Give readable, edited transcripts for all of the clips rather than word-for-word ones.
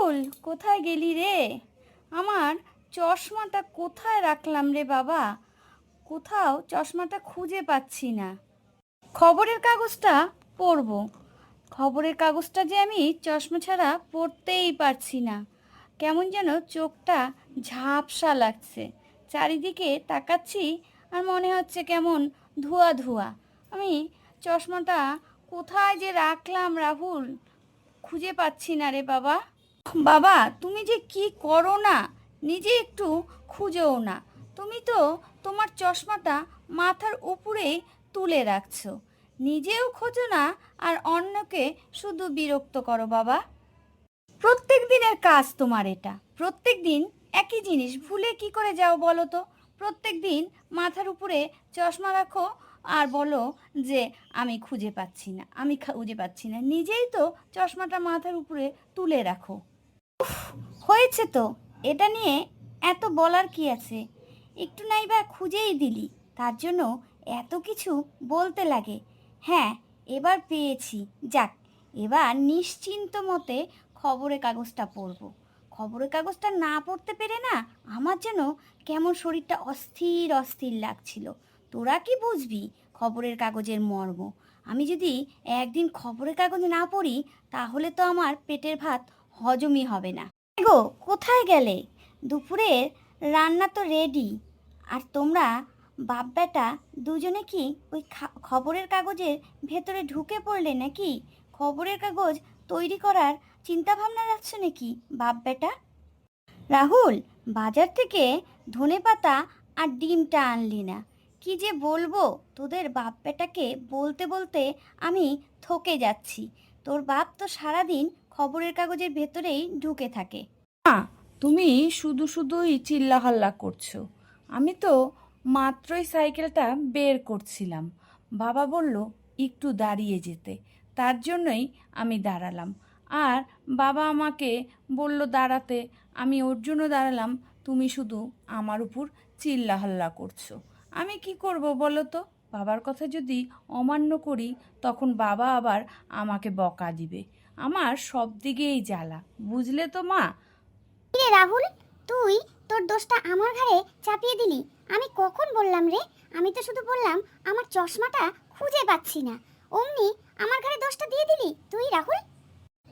রাহুল, কোথায় গেলি রে? আমার চশমাটা কোথায় রাখলাম রে বাবা? কোথাও চশমাটা খুঁজে পাচ্ছি না। খবরের কাগজটা পড়বো। খবরের কাগজটা যে আমি চশমা ছাড়া পড়তেই পারছি না। কেমন যেন চোখটা ঝাপসা লাগছে। চারিদিকে তাকাচ্ছি আর মনে হচ্ছে কেমন ধোঁয়া ধোঁয়া। আমি চশমাটা কোথায় যে রাখলাম রাহুল, খুঁজে পাচ্ছি না রে বাবা। বাবা, তুমি যে কি করো না, নিজে একটু খুঁজেও না। তুমি তো তোমার চশমাটা মাথার উপরেই তুলে রাখছো, নিজেও খোঁজো না আর অন্যকে শুধু বিরক্ত করো বাবা। প্রত্যেক দিনের কাজ তোমার এটা, প্রত্যেক দিন একই জিনিস ভুলে কি করে যাও বলো তো? প্রত্যেক দিন মাথার উপরে চশমা রাখো আর বলো যে আমি খুঁজে পাচ্ছি না, আমি খুঁজে পাচ্ছি না, নিজেই তো চশমাটা মাথার উপরে তুলে রাখো। হয়েছে তো, এটা নিয়ে এত বলার কি আছে? একটু নাইবা খুঁজেই দিলি, তার জন্য এত কিছু বলতে লাগে? হ্যাঁ, এবার পেয়েছি, যাক, এবার নিশ্চিন্ত মতে খবরের কাগজটা পড়ব। খবরের কাগজটা না পড়তে পেরে না আমার যেন কেমন শরীরটা অস্থির অস্থির লাগছিল। তোরা কি বুঝবি খবরের কাগজের মর্ম? আমি যদি একদিন খবরের কাগজ না পড়ি তাহলে তো আমার পেটের ভাত হজমই হবে না। গো, কোথায় গেলে? দুপুরের রান্না তো রেডি, আর তোমরা বাপ বেটা দুজনে কি ওই খবরের কাগজের ভেতরে ঢুকে পড়লে নাকি? খবরের কাগজ তৈরি করার চিন্তা ভাবনা রাখছো নাকি বাপ বেটা? রাহুল, বাজার থেকে ধনেপাতা আর ডিমটা আনলি না? কি যে বলবো তোদের বাপ বেটাকে, বলতে বলতে আমি থকে যাচ্ছি। তোর বাপ তো সারাদিন খবরের কাগজের ভেতরেই ঢুকে থাকে। না, তুমি শুধু শুধুই চিল্লাহাল্লা করছো। আমি তো মাত্রই সাইকেলটা বের করছিলাম। বাবা বলল একটু দাঁড়িয়ে যেতে, তার জন্যই আমি দাঁড়ালাম। আর বাবা আমাকে বলল দাঁড়াতে, আমি ওর জন্য দাঁড়ালাম। তুমি শুধু আমার উপর চিল্লাহাল্লা করছো। আমি কি করব বলো তো? বাবার কথা যদি অমান্য করি তখন বাবা আবার আমাকে বকা দিবে। আমার সব দিকেই জ্বালা, বুঝলে তো মা? রে রাহুল, তুই তোর দোষটা আমার ঘাড়ে চাপিয়ে দিলি। আমি কখন বললাম রে? আমি তো শুধু বললাম আমার চশমাটা খুঁজে পাচ্ছি না, অমনি আমার ঘাড়ে দোষটা দিয়ে দিলি তুই রাহুল।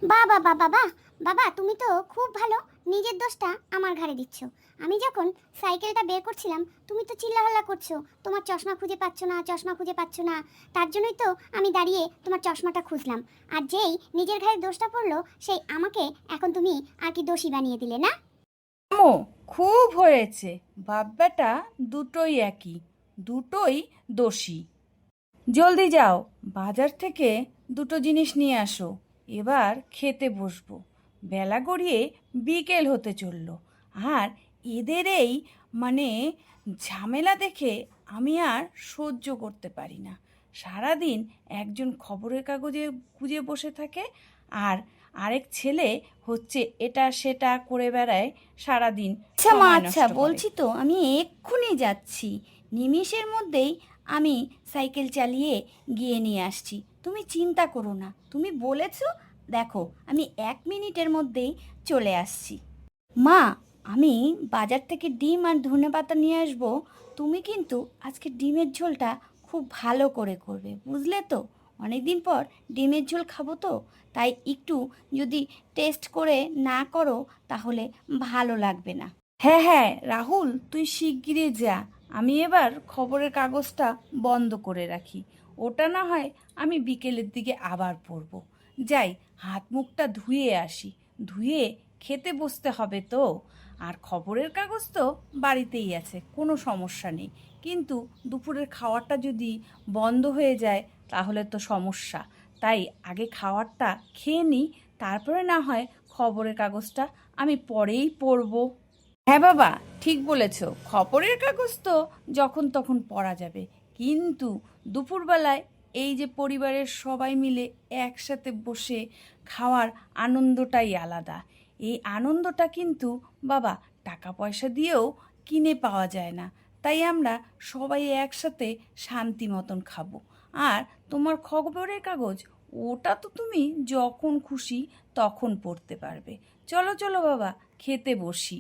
বাবা বাবা বাহ, বাবা তুমি তো খুব ভালো নিজের দোষটা আমার ঘাড়ে দিচ্ছ। আমি যখন সাইকেলটা বের করছিলাম তুমি তো চিল্লাহাল্লা করছো তোমার চশমা খুঁজে পাচ্ছ না, চশমা খুঁজে পাচ্ছ না। তার জন্যই তো আমি দাঁড়িয়ে তোমার চশমাটা খুঁজলাম। আর যেই নিজের ঘাড়ে দোষটা পড়লো সেই আমাকে এখন তুমি আর কি দোষী বানিয়ে দিলে না? আমো, খুব হয়েছে। বাপ বেটা দুটোই একই, দুটোই দোষী। জলদি যাও, বাজার থেকে দুটো জিনিস নিয়ে আসো। এবার খেতে বসবো। বেলা গড়িয়ে বিকেল হতে চললো। আর এদের এই মানে ঝামেলা দেখে আমি আর সহ্য করতে পারি না। সারাদিন একজন খবরের কাগজে খুঁজে বসে থাকে, আর আরেক ছেলে হচ্ছে এটা সেটা করে বেড়ায় সারাদিন, আচ্ছা মা, সময় আচ্ছা নষ্ট করে। বলছি তো, আমি এক্ষুনি যাচ্ছি। নিমিষের মধ্যেই আমি সাইকেল চালিয়ে গিয়ে নিয়ে আসছি। তুমি চিন্তা করো না, তুমি বলেছো, দেখো আমি 1 মিনিটের মধ্যেই চলে আসছি। মা, আমি বাজার থেকে ডিম আর ধনেপাতা নিয়ে আসবো। তুমি কিন্তু আজকে ডিমের ঝোলটা খুব ভালো করে করবে, বুঝলে তো? অনেক দিন পর ডিমের ঝোল খাবো তো, তাই একটু যদি টেস্ট করে না করো তাহলে ভালো লাগবে না। হ্যাঁ হ্যাঁ রাহুল, তুই শিগগিরই যা। আমি এবার খবরের কাগজটা বন্ধ করে রাখি। ওটা না হয় আমি বিকেলের দিকে আবার পড়ব। যাই, হাত মুখটা ধুয়ে আসি। ধুয়ে খেতে বসতে হবে তো। আর খবরের কাগজ তো বাড়িতেই আছে, কোনো সমস্যা নেই। কিন্তু দুপুরের খাওয়ারটা যদি বন্ধ হয়ে যায় তাহলে তো সমস্যা। তাই আগে খাওয়ারটা খেয়ে নিই, তারপরে না হয় খবরের কাগজটা আমি পরেই পড়ব। হ্যাঁ বাবা, ঠিক বলেছ। খবরের কাগজ তো যখন তখন পড়া যাবে, কিন্তু দুপুরবেলায় এই যে পরিবারের সবাই মিলে একসাথে বসে খাওয়ার আনন্দটাই আলাদা। এই আনন্দটা কিন্তু বাবা টাকা পয়সা দিয়েও কিনে পাওয়া যায় না। তাই আমরা সবাই একসাথে শান্তি মতন খাবো। আর তোমার খবরের কাগজ ওটা তো তুমি যখন খুশি তখন পড়তে পারবে। চলো চলো বাবা, খেতে বসি।